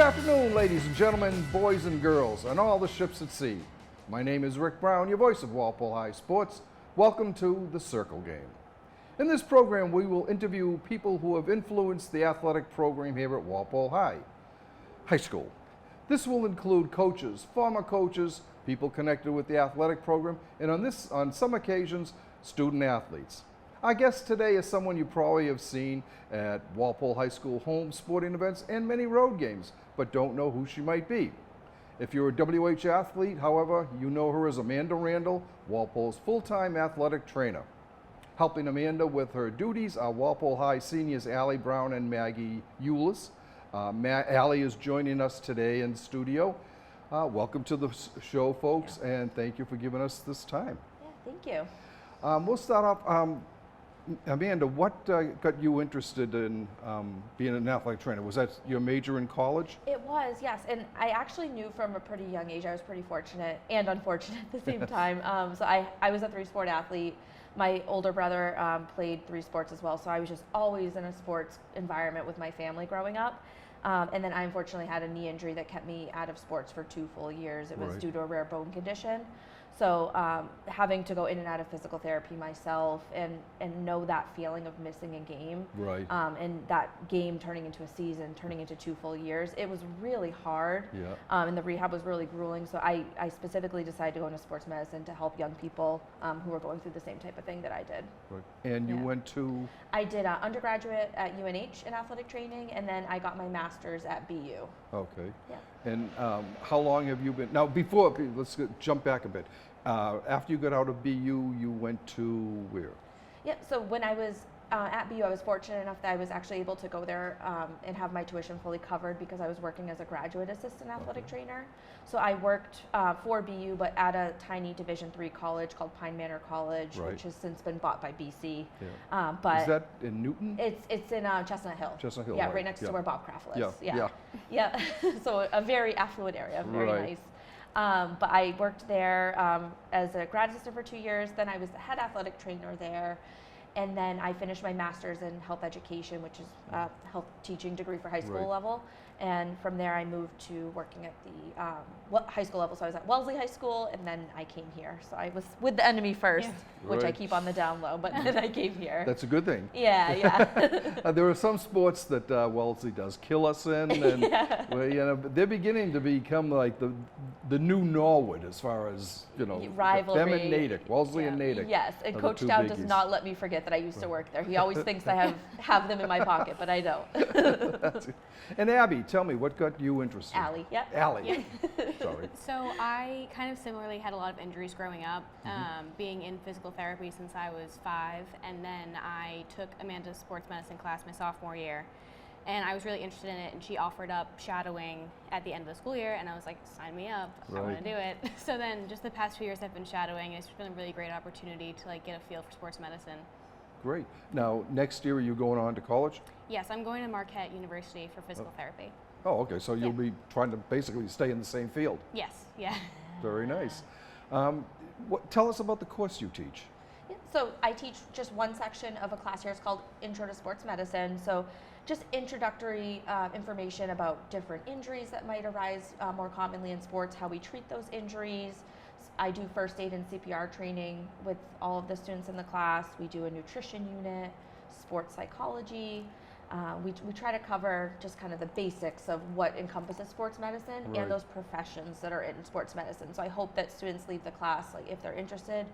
afternoon, ladies and gentlemen, boys and girls, and all the ships at sea. My name is Rick Brown, your voice of Walpole High Sports. Welcome to The Circle Game. In this program, we will interview people who have influenced the athletic program here at Walpole High School. This will include coaches, former coaches, people connected with the athletic program, and on some occasions, student athletes. Our guest today is someone you probably have seen at Walpole High School home sporting events and many road games, but don't know who she might be. If you're a WH athlete, however, you know her as Amanda Randall, Walpole's full-time athletic trainer. Helping Amanda with her duties are Walpole High seniors Allie Brown and Maggie Eulis. Allie is joining us today in studio. Welcome to the show, folks, and thank you for giving us this time. Yeah, thank you. We'll start off. Amanda, what got you interested in being an athletic trainer? Was that your major in college? It was, yes, and I actually knew from a pretty young age. I was pretty fortunate and unfortunate at the same time. So I was a three-sport athlete. My older brother played three sports as well, so I was just always in a sports environment with my family growing up. And then I unfortunately had a knee injury that kept me out of sports for 2 full years. It was due to a rare bone condition. So having to go in and out of physical therapy myself and know that feeling of missing a game, and that game turning into a season, turning into 2 full years, it was really hard. Yeah. And the rehab was really grueling. So I specifically decided to go into sports medicine to help young people who were going through the same type of thing that I did. Right. And you went to? I did undergraduate at UNH in athletic training, and then I got my master's at BU. Okay. Yeah. And how long have you been? Now, before, let's jump back a bit. After you got out of BU, you went to where? Yeah, so when I was at BU, I was fortunate enough that I was actually able to go there and have my tuition fully covered because I was working as a graduate assistant athletic trainer. So I worked for BU, but at a tiny Division III college called Pine Manor College, which has since been bought by BC. Yeah. But is that in Newton? It's in Chestnut Hill. Chestnut Hill, yeah, right next to where Bob Kraft lives. Yeah. So a very affluent area, very nice. But I worked there as a grad assistant for 2 years. Then I was the head athletic trainer there. And then I finished my master's in health education, which is a health teaching degree for high school level. And from there, I moved to working at the high school level. So I was at Wellesley High School, and then I came here. So I was with the enemy first, which I keep on the down low, but then I came here. That's a good thing. Yeah. There are some sports that Wellesley does kill us in, and they're beginning to become like the new Norwood as far as rivalry. Them and Natick, Wellesley and Natick. Yes, and Coach Dowd does not let me forget that I used to work there. He always thinks I have them in my pocket, but I don't. And Abby, tell me, what got you interested? Allie, yeah. Allie. Yeah. Sorry. So I kind of similarly had a lot of injuries growing up, being in physical therapy since I was 5, and then I took Amanda's sports medicine class my sophomore year, and I was really interested in it, and she offered up shadowing at the end of the school year, and I was like, sign me up, I want to do it. So then just the past few years I've been shadowing, and it's been a really great opportunity to get a feel for sports medicine. Great. Now, next year, are you going on to college? Yes, I'm going to Marquette University for physical therapy. Oh, okay. So you'll be trying to basically stay in the same field. Yes, yeah. Very nice. Tell us about the course you teach. Yeah, so I teach just one section of a class here. It's called Intro to Sports Medicine. So just introductory information about different injuries that might arise more commonly in sports, how we treat those injuries. I do first aid and CPR training with all of the students in the class. We do a nutrition unit, sports psychology. We try to cover just kind of the basics of what encompasses sports medicine and those professions that are in sports medicine. So I hope that students leave the class, if they're interested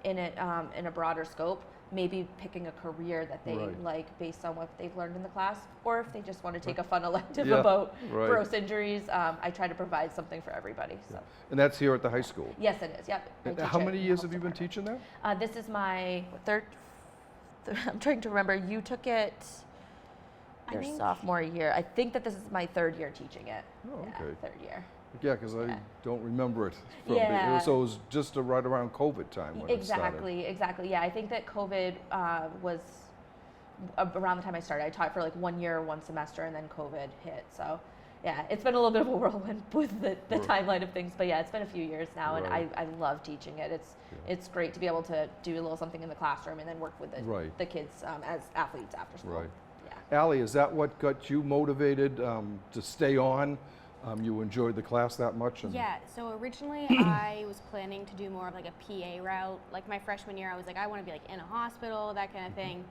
in it in a broader scope, maybe picking a career that they like based on what they've learned in the class, or if they just want to take a fun elective about gross injuries. I try to provide something for everybody. So. And that's here at the high school? Yes, it is. Yep. How many years have you been teaching there? This is my third. I'm trying to remember. You took it your sophomore year. I think that this is my 3rd year teaching it. Oh, okay. 3rd year. Yeah, because I don't remember it. So it was just right around COVID time when it started. Exactly. Yeah, I think that COVID was around the time I started. I taught for 1 year, 1 semester, and then COVID hit. So yeah, it's been a little bit of a whirlwind with the timeline of things. But yeah, it's been a few years now, and I love teaching it. It's great to be able to do a little something in the classroom and then work with the kids as athletes after school. Right. Yeah. Allie, is that what got you motivated to stay on You enjoyed the class that much? And Yeah, so originally I was planning to do more of like a PA route. Like my freshman year, I was like, I want to be like in a hospital, that kind of thing.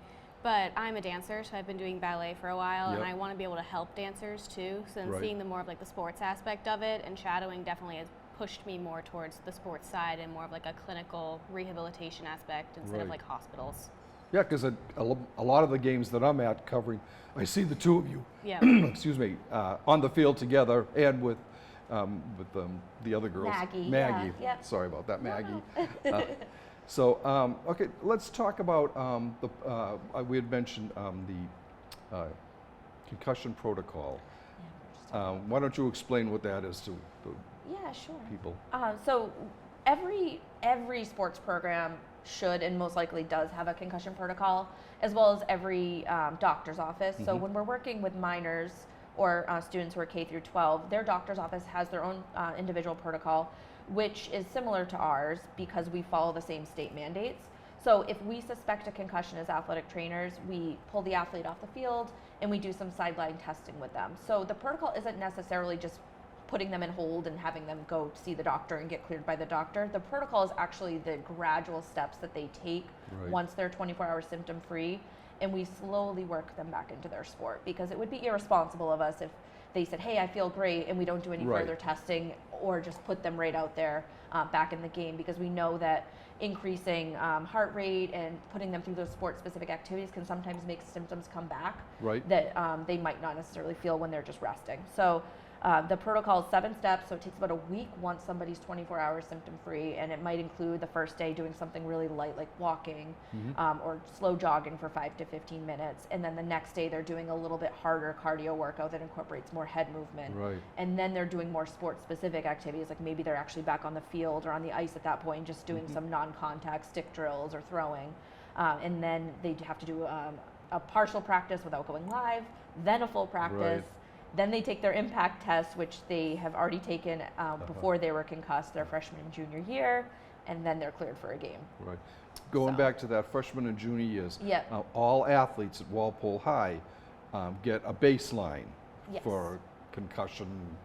But I'm a dancer, so I've been doing ballet for a while, and Yep. I want to be able to help dancers too. So then Right. seeing the more of like the sports aspect of it, and shadowing definitely has pushed me more towards the sports side and more of like a clinical rehabilitation aspect instead of Right. like hospitals. Yeah, because a lot of the games that I'm at covering, I see the two of you, Yeah. excuse me, on the field together and with the other girls. Maggie, Maggie. yeah, yep. Sorry about that, Maggie. No. Okay, let's talk about we had mentioned the concussion protocol. Why don't you explain what that is to the Yeah, sure. people? So every sports program should and most likely does have a concussion protocol, as well as every doctor's office. So when we're working with minors or students who are K through 12, their doctor's office has their own individual protocol, which is similar to ours because we follow the same state mandates. So if we suspect a concussion as athletic trainers, we pull the athlete off the field and we do some sideline testing with them. So the protocol isn't necessarily just putting them in hold and having them go see the doctor and get cleared by the doctor. The protocol is actually the gradual steps that they take Right. once they're 24-hour symptom free, and we slowly work them back into their sport, because it would be irresponsible of us if they said, hey, I feel great, and we don't do any Right. further testing, or just put them right out there back in the game, because we know that increasing heart rate and putting them through those sport-specific activities can sometimes make symptoms come back Right. that they might not necessarily feel when they're just resting. So the protocol is 7 steps, so it takes about a week once somebody's 24 hours symptom free, and it might include the first day doing something really light like walking or slow jogging for 5 to 15 minutes, and then the next day they're doing a little bit harder cardio workout that incorporates more head movement, Right. and then they're doing more sport specific activities, like maybe they're actually back on the field or on the ice at that point, just doing some non-contact stick drills or throwing, and then they have to do a partial practice without going live, then a full practice. Right. Then they take their impact test, which they have already taken before they were concussed their freshman and junior year, and then they're cleared for a game. Right. Going So- back to that freshman and junior years, Yep. all athletes at Walpole High get a baseline Yes. for concussion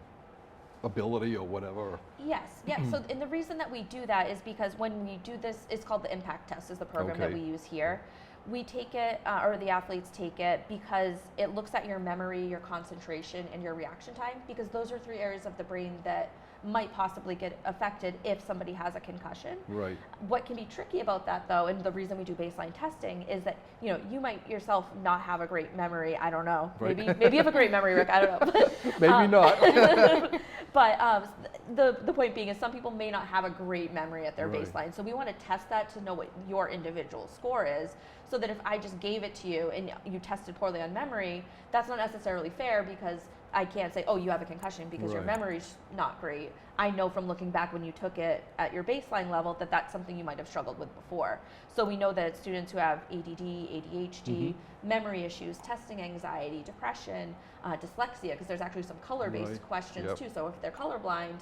ability or whatever. Yes, yeah. So, and the reason that we do that is because when we do this, it's called the impact test, is the program that Okay. we use here. We take it, or the athletes take it, because it looks at your memory, your concentration, and your reaction time, because those are 3 areas of the brain that might possibly get affected if somebody has a concussion. Right. What can be tricky about that, though, and the reason we do baseline testing, is that you might yourself not have a great memory. I don't know. Right. Maybe you have a great memory, Rick. I don't know. Maybe not. But the point being is some people may not have a great memory at their Right. baseline. So we want to test that to know what your individual score is, so that if I just gave it to you and you tested poorly on memory, that's not necessarily fair, because I can't say, oh, you have a concussion because your Right. memory's not great. I know from looking back when you took it at your baseline level that that's something you might have struggled with before. So we know that students who have ADD, ADHD, memory issues, testing anxiety, depression, dyslexia, because there's actually some color-based Right. questions Yep. too. So if they're colorblind,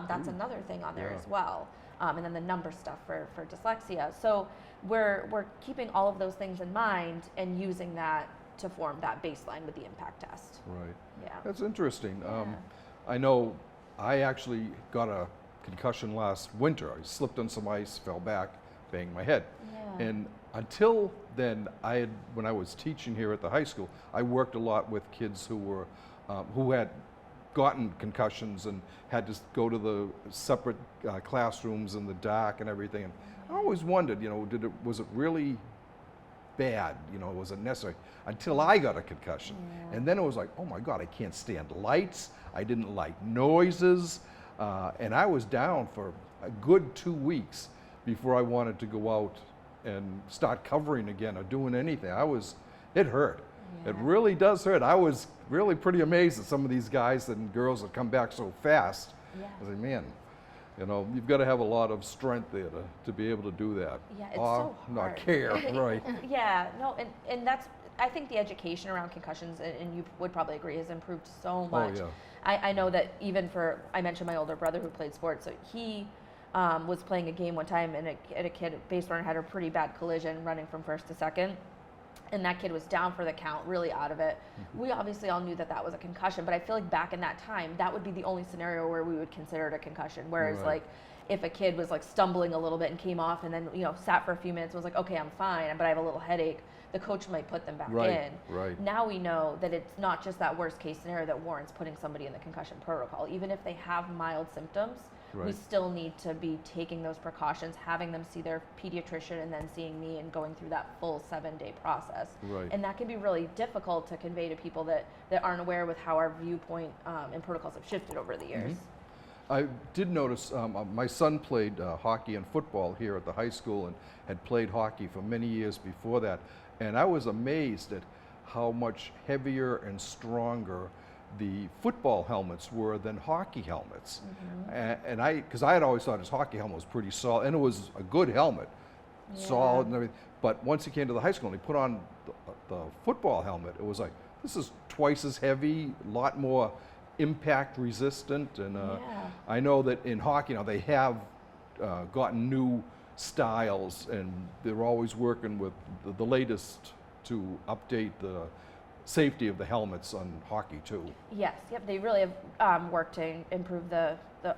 that's another thing on there Yeah. as well. And then the number stuff for dyslexia. So we're keeping all of those things in mind and using that to form that baseline with the impact test. Right. Yeah. That's interesting. Yeah. I know I actually got a concussion last winter. I slipped on some ice, fell back, banged my head. Yeah. And until then, when I was teaching here at the high school, I worked a lot with kids who had gotten concussions and had to go to the separate classrooms in the dark and everything. And I always wondered, was it really bad? Was it necessary? Until I got a concussion. And then it was like, oh my God, I can't stand lights. I didn't like noises. And I was down for a good 2 weeks before I wanted to go out and start covering again or doing anything. It hurt. It Yeah. really does hurt. I was really pretty amazed at some of these guys and girls that come back so fast. Yeah. I was like, man, you've got to have a lot of strength there to be able to do that. Yeah, it's Or so not hard. care, right? Yeah, no, and that's, I think the education around concussions, and you would probably agree, has improved so much. Oh, yeah. I know that even I mentioned my older brother who played sports, so he was playing a game one time, and a kid, a base runner, had a pretty bad collision running from first to second. and that kid was down for the count, really out of it. We obviously all knew that that was a concussion, but I feel like back in that time, that would be the only scenario where we would consider it a concussion. Whereas Right. like if a kid was like stumbling a little bit and came off and then, sat for a few minutes and was like, okay, I'm fine, but I have a little headache, the coach might put them back Right, in. right. Now we know that it's not just that worst case scenario that warrants putting somebody in the concussion protocol. Even if they have mild symptoms, we Right. still need to be taking those precautions, having them see their pediatrician and then seeing me and going through that full 7-day process. Right. And that can be really difficult to convey to people that aren't aware with how our viewpoint and protocols have shifted over the years. I did notice my son played hockey and football here at the high school and had played hockey for many years before that. And I was amazed at how much heavier and stronger the football helmets were than hockey helmets. And because I had always thought his hockey helmet was pretty solid, and it was a good helmet, solid and everything. But once he came to the high school and he put on the football helmet, it was like, this is twice as heavy, a lot more impact resistant. And I know that in hockey now they have gotten new styles, and they're always working with the latest to update the safety of the helmets on hockey too. Yes, yep, they really have worked to improve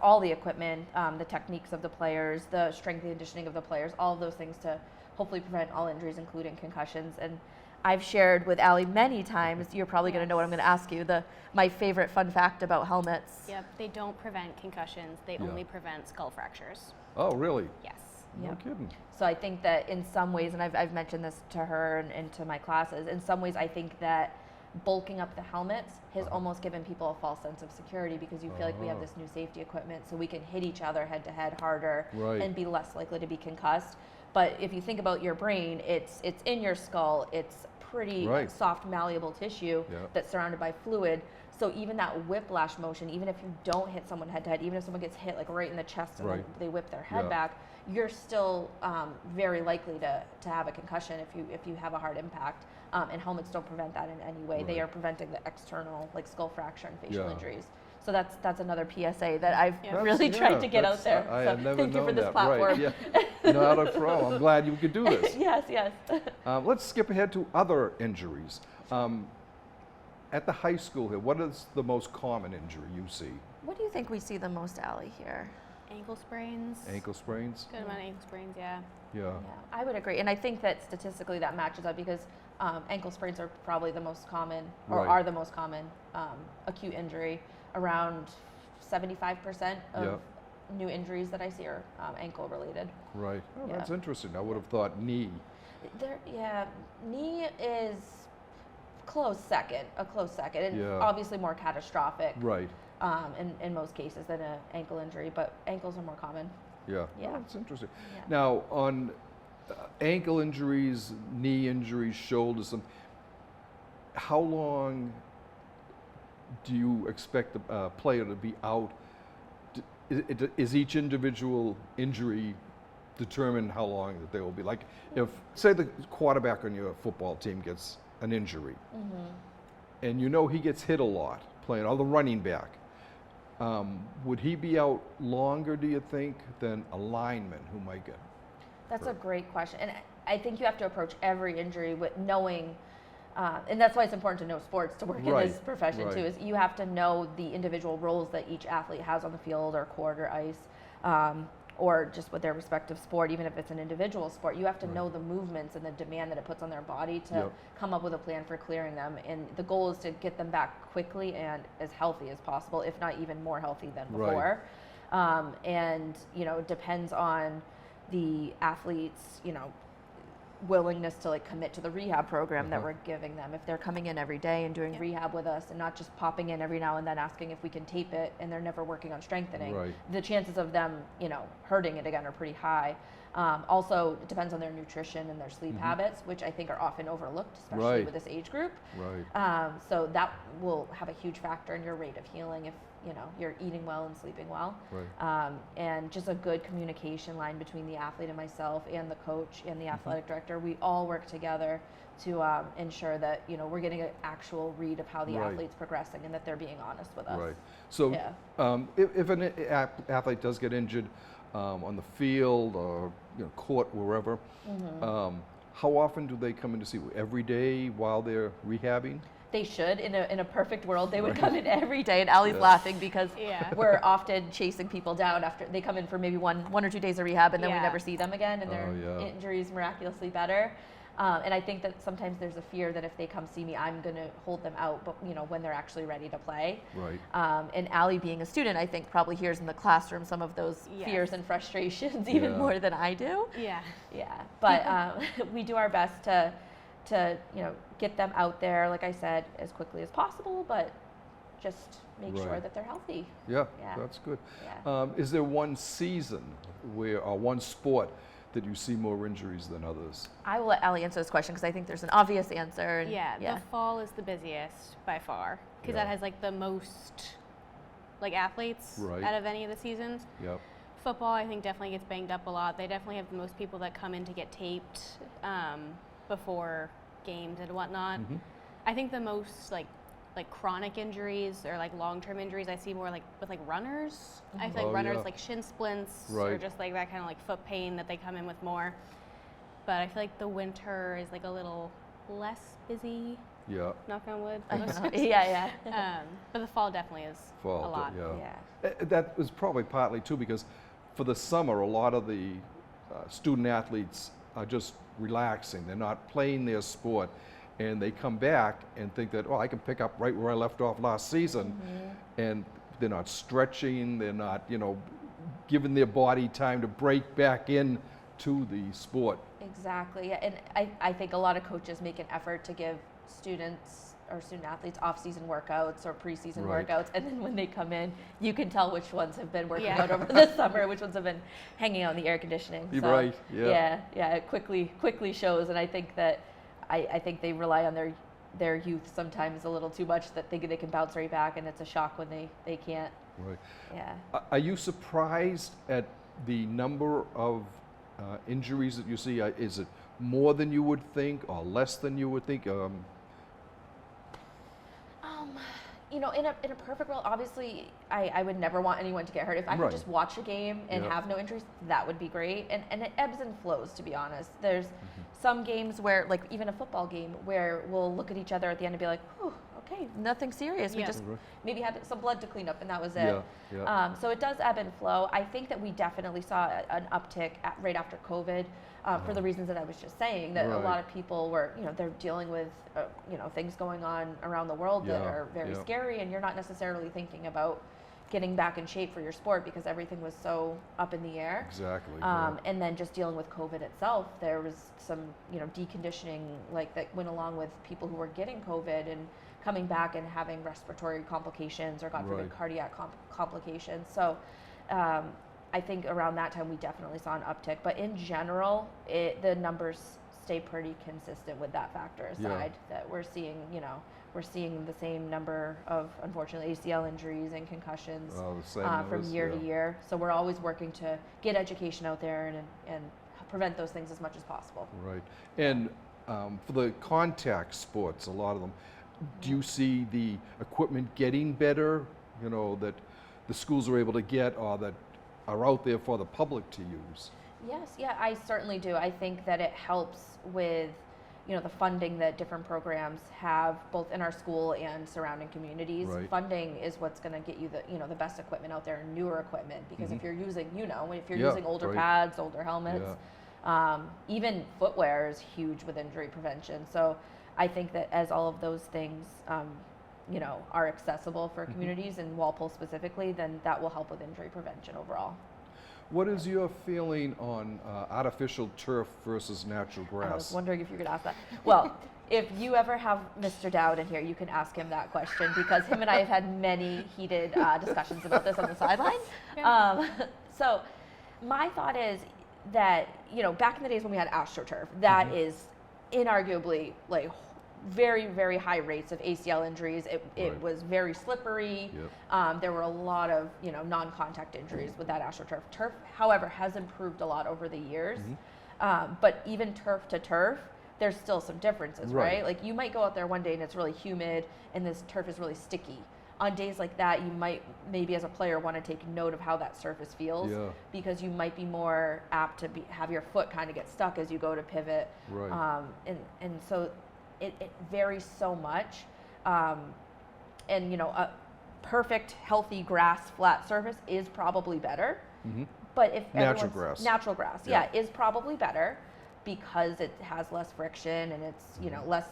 all the equipment, the techniques of the players, the strength and conditioning of the players, all of those things to hopefully prevent all injuries, including concussions. And I've shared with Allie many times, you're probably going to know what I'm going to ask you, my favorite fun fact about helmets. Yep, they don't prevent concussions. They Yeah. only prevent skull fractures. Oh, really? Yes. No Yep. kidding. So I think that in some ways, and I've mentioned this to her and to my classes, in some ways I think that bulking up the helmets has almost given people a false sense of security, because you feel like we have this new safety equipment so we can hit each other head to head harder Right. and be less likely to be concussed. But if you think about your brain, it's in your skull, it's pretty Right. soft, malleable tissue Yeah. that's surrounded by fluid. So even that whiplash motion, even if you don't hit someone head to head, even if someone gets hit like right in the chest and then Right. they whip their head Yeah. back, you're still very likely to have a concussion if you have a hard impact. And helmets don't prevent that in any way. They Right. are preventing the external, like skull fracture and facial Yeah. injuries. So that's another PSA that I've Yeah. really That's- tried yeah, to get out that's- there. I So had never thank you for known this that. platform. Right. Yeah. Not a problem. I'm glad you could do this. Yes, yes. Let's skip ahead to other injuries. At the high school here, what is the most common injury you see? What do you think we see the most, Allie, here? Ankle sprains. Ankle sprains? Good amount of ankle sprains, yeah. Yeah. Yeah, I would agree. And I think that statistically that matches up, because ankle sprains are probably the most common, or Right. are the most common acute injury. Around 75% of Yeah. new injuries that I see are ankle related. Right. Oh, Yeah. that's interesting. I would have thought knee. Knee is a close second, and Yeah. obviously more catastrophic Right. in most cases than an ankle injury, but ankles are more common. Yeah. Yeah. Oh, that's interesting. Yeah. Now, on ankle injuries, knee injuries, shoulders, how long do you expect the player to be out? Is each individual injury determine how long that they will be? Like, if, say, the quarterback on your football team gets an injury, and you know he gets hit a lot playing, or the running back, would he be out longer, do you think, than a lineman who might get? That's a great question, and I think you have to approach every injury with knowing, and that's why it's important to know sports to work in this Right, profession right. too. Is you have to know the individual roles that each athlete has on the field or court or ice, or just with their respective sport. Even if it's an individual sport, you have to know the movements and the demand that it puts on their body to Yep. come up with a plan for clearing them. And the goal is to get them back quickly and as healthy as possible, if not even more healthy than Right. before. And it depends on the athlete's, willingness to like commit to the rehab program that we're giving them. If they're coming in every day and doing rehab with us and not just popping in every now and then asking if we can tape it, and they're never working on strengthening, Right. the chances of them, hurting it again are pretty high. Also, it depends on their nutrition and their sleep habits, which I think are often overlooked, especially Right. with this age group. Right. So that will have a huge factor in your rate of healing if you're eating well and sleeping well. Right. And just a good communication line between the athlete and myself and the coach and the athletic director. We all work together to ensure that we're getting an actual read of how the Right. athlete's progressing and that they're being honest with us. Right. So, Yeah. if an athlete does get injured on the field or court, wherever, How often do they come in to see you? Every day while they're rehabbing? They should. In a perfect world, they would come in every day. And Allie's laughing because Yeah. we're often chasing people down after they come in for maybe one or 2 days of rehab, and then we Yeah. never see them again, and their Oh, yeah. injuries miraculously better. And I think that sometimes there's a fear that if they come see me, I'm going to hold them out, but when they're actually ready to play. Right. And Allie, being a student, I think probably hears in the classroom some of those Yes. fears and frustrations even Yeah. more than I do. Yeah. Yeah, but we do our best to get them out there, like I said, as quickly as possible, but just make sure Right. that they're healthy. Yeah, Yeah. that's good. Yeah. Is there one season or one sport that you see more injuries than others? I will let Allie answer this question because I think there's an obvious answer. And Yeah, the fall is the busiest by far because Yeah. that has like the most like athletes Right. out of any of the seasons. Yep. Football, I think, definitely gets banged up a lot. They definitely have the most people that come in to get taped before games and whatnot. Mhm. I think the most like chronic injuries or like long-term injuries I see more like with like runners. I feel like Oh, runners yeah. like shin splints or Right. just like that kind of like foot pain that they come in with more. But I feel like the winter is like a little less busy. Yeah. Knock on wood. I know. Yeah. But the fall definitely is Fall, a lot. yeah. That was probably partly too because for the summer, a lot of the student athletes are just relaxing. They're not playing their sport, and they come back and think that, oh, I can pick up right where I left off last season, and they're not stretching. They're not, giving their body time to break back in to the sport. Exactly. Yeah. And I think a lot of coaches make an effort to give students or student athletes off-season workouts or preseason Right. workouts, and then when they come in, you can tell which ones have been working Yeah. out over the summer, which ones have been hanging out in the air conditioning. You're right, yeah. Yeah. It quickly shows, and I think that I think they rely on their youth sometimes a little too much, that they can bounce right back, and it's a shock when they can't. Right. Yeah. Are you surprised at the number of injuries that you see? Is it more than you would think or less than you would think? In a perfect world, obviously, I would never want anyone to get hurt. If I Right. could just watch a game and Yep. have no injuries, that would be great. And it ebbs and flows, to be honest. There's some games where, like even a football game, where we'll look at each other at the end and be like, "Oh, okay, nothing serious. We Yeah. just Right. maybe had some blood to clean up, and that was it." Yeah. So it does ebb and flow. I think that we definitely saw an uptick right after COVID, for the reasons that I was just saying. That a Right. lot of people were, they're dealing with, things going on around the world that Yeah, are very yeah. scary, and you're not necessarily thinking about getting back in shape for your sport because everything was so up in the air. Exactly. yeah. And then just dealing with COVID itself, there was some, deconditioning that went along with people who were getting COVID and coming back and having respiratory complications or, God forbid, Right. cardiac complications. So I think around that time we definitely saw an uptick. But in general, the numbers stay pretty consistent with that factor aside. That we're seeing the same number of, unfortunately, ACL injuries and concussions The same from numbers, year yeah. to year. So we're always working to get education out there and prevent those things as much as possible. Right. And for the contact sports, a lot of them, do you see the equipment getting better, that the schools are able to get or that are out there for the public to use? Yes, yeah, I certainly do. I think that it helps with, the funding that different programs have both in our school and surrounding communities. Right. Funding is what's going to get you the best equipment out there and newer equipment, because if you're using, if you're Yeah, using older right. pads, older helmets, even footwear is huge with injury prevention. So I think that as all of those things, are accessible for communities and Walpole specifically, then that will help with injury prevention overall. What is your feeling on artificial turf versus natural I was grass? wondering if you could ask that. Well, if you ever have Mr. Dowd in here, you can ask him that question, because him and I have had many heated discussions about this on the sideline. So my thought is that, back in the days when we had AstroTurf, that is inarguably very, very high rates of ACL injuries. It Right. was very slippery. Yep. There were a lot of, non-contact injuries with that AstroTurf. Turf, however, has improved a lot over the years. But even turf to turf, there's still some differences, Right. right? Like you might go out there one day and it's really humid and this turf is really sticky. on days like that, you might maybe as a player want to take note of how that surface feels, Yeah. because you might be more apt to have your foot kind of get stuck as you go to pivot. Right. And so it varies so much. And a perfect, healthy grass flat surface is probably better. Mhm. But if Natural grass. natural grass, Yeah. is probably better because it has less friction and it's less.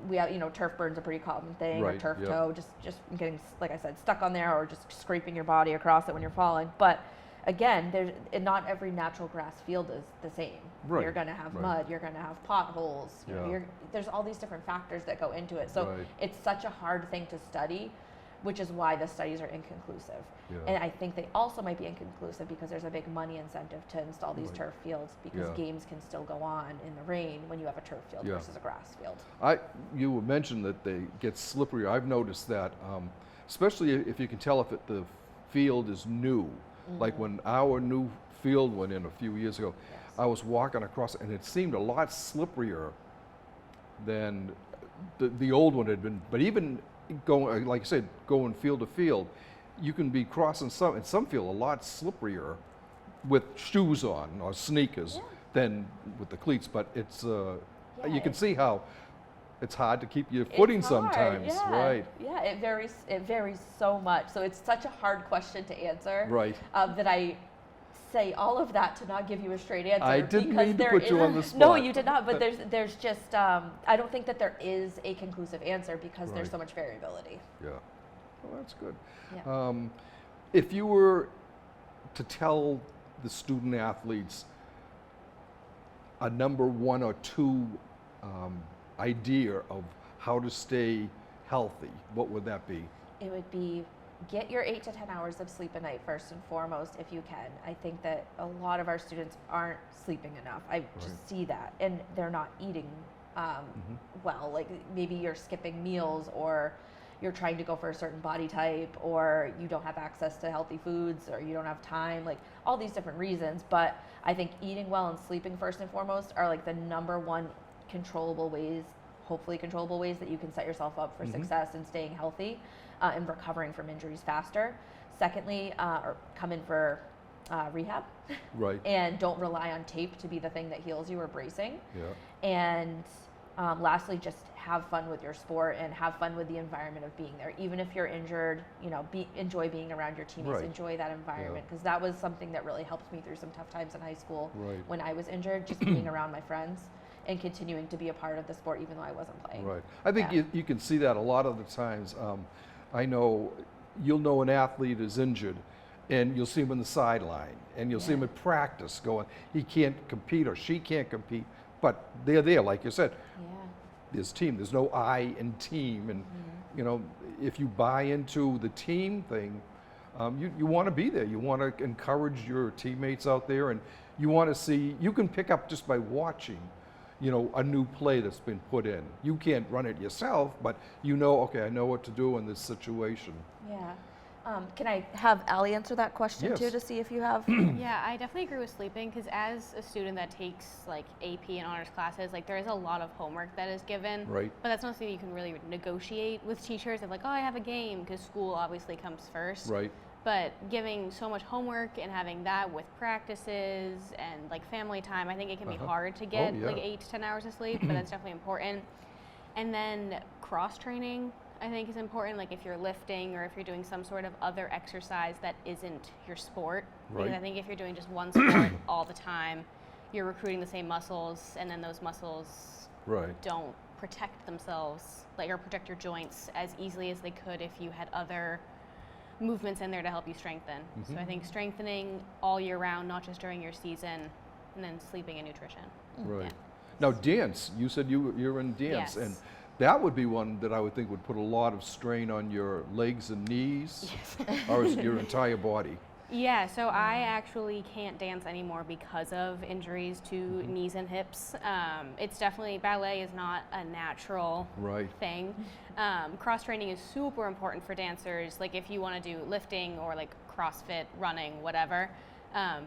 We have turf burn's a pretty common thing, or Right, turf yeah. toe, just getting, like I said, stuck on there, or just scraping your body across it when you're falling. But again, not every natural grass field is the same. Right, You're going to have right. mud, you're going to have potholes. Yeah. There's all these different factors that go into it. So Right. it's such a hard thing to study, which is why the studies are inconclusive. Yeah. And I think they also might be inconclusive because there's a big money incentive to install these Right. turf fields, because Yeah. games can still go on in the rain when you have a turf field Yeah. versus a grass field. You mentioned that they get slippery. I've noticed that, especially if you can tell if the field is new. Like when our new field went in a few years ago, Yes. I was walking across it and it seemed a lot slipperier than the old one had been. But even going, like I said, going field to field, you can be crossing some field a lot slipperier with shoes on or sneakers Yeah. than with the cleats. But it's you Yeah, can see how it's hard to keep your It's footing hard, sometimes, yeah. right? Yeah, it varies so much. So it's such a hard question to answer. Right. That I say all of that to not give you a straight answer. I didn't because mean to there put you is- on the spot. No, you did not. But there's just I don't think that there is a conclusive answer because there's Right. so much variability. Yeah. Well, that's good. Yeah. If you were to tell the student athletes a number one or two idea of how to stay healthy, what would that be? It would be get your 8 to 10 hours of sleep a night first and foremost if you can. I think that a lot of our students aren't sleeping enough. I just see that, and they're not eating well. Like maybe you're skipping meals, or you're trying to go for a certain body type, or you don't have access to healthy foods, or you don't have time, like all these different reasons. But I think eating well and sleeping first and foremost are like the number one hopefully controllable ways that you can set yourself up for success and staying healthy and recovering from injuries faster. Secondly, or come in for rehab. Right. And don't rely on tape to be the thing that heals you, or bracing. Yeah. And lastly, just have fun with your sport and have fun with the environment of being there. Even if you're injured, enjoy being around your teammates, Right. enjoy that environment, because that was something that really helped me through some tough times in high school Right. when I was injured, just being around my friends and continuing to be a part of the sport even though I wasn't playing. Right. I think Yeah. you can see that a lot of the times. I know you'll know an athlete is injured, and you'll see him on the sideline, and you'll see him Yeah. at practice going, he can't compete or she can't compete, but they're there, like you said. Yeah. There's team. There's no I in team, and if you buy into the team thing, you want to be there. You want to encourage your teammates out there, and you want to see. You can pick up just by watching, a new play that's been put in. You can't run it yourself, but okay, I know what to do in this situation. Yeah. Can I have Allie answer that question Yes. too, to see if you have? Yeah, I definitely agree with sleeping, because as a student that takes like AP and honors classes, like there is a lot of homework that is given. Right. But that's not something you can really negotiate with teachers of like, oh, I have a game, because school obviously comes first. Right. But giving so much homework and having that with practices and like family time, I think it can be hard to get yeah. like 8 to 10 hours of sleep, but that's definitely important. And then cross training, I think, is important. Like if you're lifting or if you're doing some sort of other exercise that isn't your sport. Because Right. I think if you're doing just one sport all the time, you're recruiting the same muscles, and then those muscles Right. don't protect themselves, like, or protect your joints as easily as they could if you had other movements in there to help you strengthen. So I think strengthening all year round, not just during your season, and then sleeping and nutrition. Right. Yeah. Now, dance. You said you're in dance, Yes. and that would be one that I would think would put a lot of strain on your legs and knees, or is it your entire body? Yeah, so I actually can't dance anymore because of injuries to knees and hips. It's definitely, ballet is not a natural Right. thing. Cross training is super important for dancers, like if you want to do lifting or like CrossFit, running, whatever,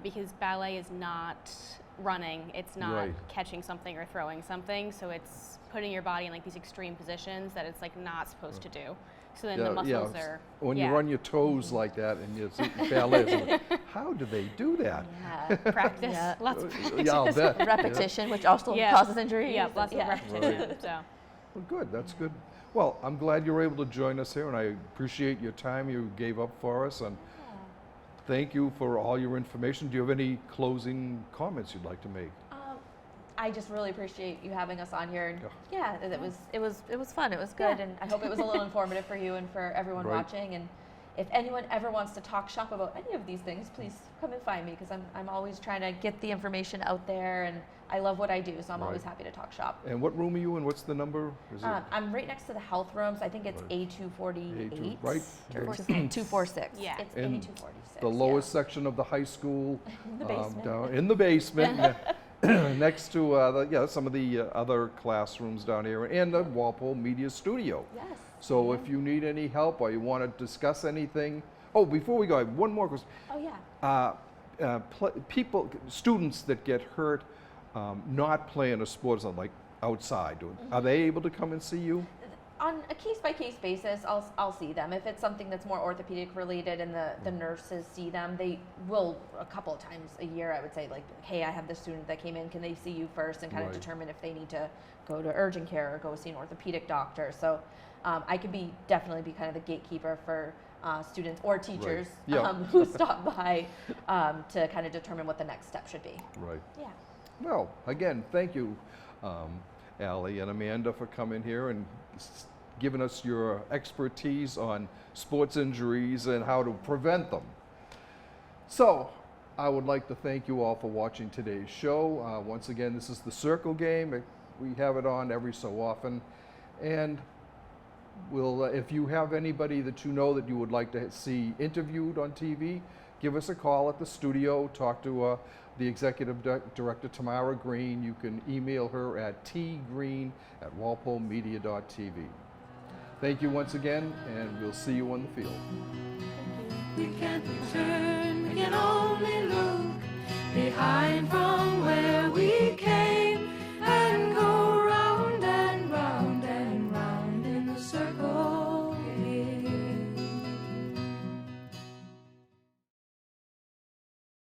because ballet is not running, it's not Right. catching something or throwing something, so it's putting your body in like these extreme positions that it's like not supposed to do. So then the muscles are. When you run your toes like that and you're ballet, it's like, how do they do that? Yeah. Practice. Yeah. Lots of practice. Yeah, I'll bet. Repetition, which also causes injuries. Yeah, lots of repetition. Right. So. Well, good. That's good. Well, I'm glad you're able to join us here, and I appreciate your time you gave up for us. And thank you for all your information. Do you have any closing comments you'd like to make? I just really appreciate you having us on here. And Yeah. it was fun. It was good, and I hope it was a little informative for you and for everyone Right. watching. And if anyone ever wants to talk shop about any of these things, please come and find me, because I'm always trying to get the information out there, and I love what I do, so I'm always happy to talk shop. And what room are you in? What's the number? Is it I'm right next to the health rooms. I think it's A248 A2, right? or 246. Yeah. It's In A246. the lowest section of the high school? In the basement. Down in the basement, next to some of the other classrooms down here, and the Walpole Media Studio. Yes. So if you need any help or you want to discuss anything, oh, before we go, I have one more question. Oh yeah. Students that get hurt not playing a sport, like outside, are they able to come and see you? On a case-by-case basis, I'll see them. If it's something that's more orthopedic related and the nurses see them, they will a couple of times a year, I would say, like, hey, I have this student that came in, can they see you first, and kind of Right. determine if they need to go to urgent care or go see an orthopedic doctor. So I could definitely be kind of the gatekeeper for students or teachers Yeah. who stop by to kind of determine what the next step should be. Right. Yeah. Well, again, thank you, Allie and Amanda, for coming here and giving us your expertise on sports injuries and how to prevent them. So, I would like to thank you all for watching today's show. Once again, this is the Circle Game. We have it on every so often. And if you have anybody that you know that you would like to see interviewed on TV, give us a call at the studio. Talk to the executive director, Tamara Green. You can email her at tgreen@walpolemedia.tv. Thank you once again, and we'll see you on the field. We can't return, we can only learn.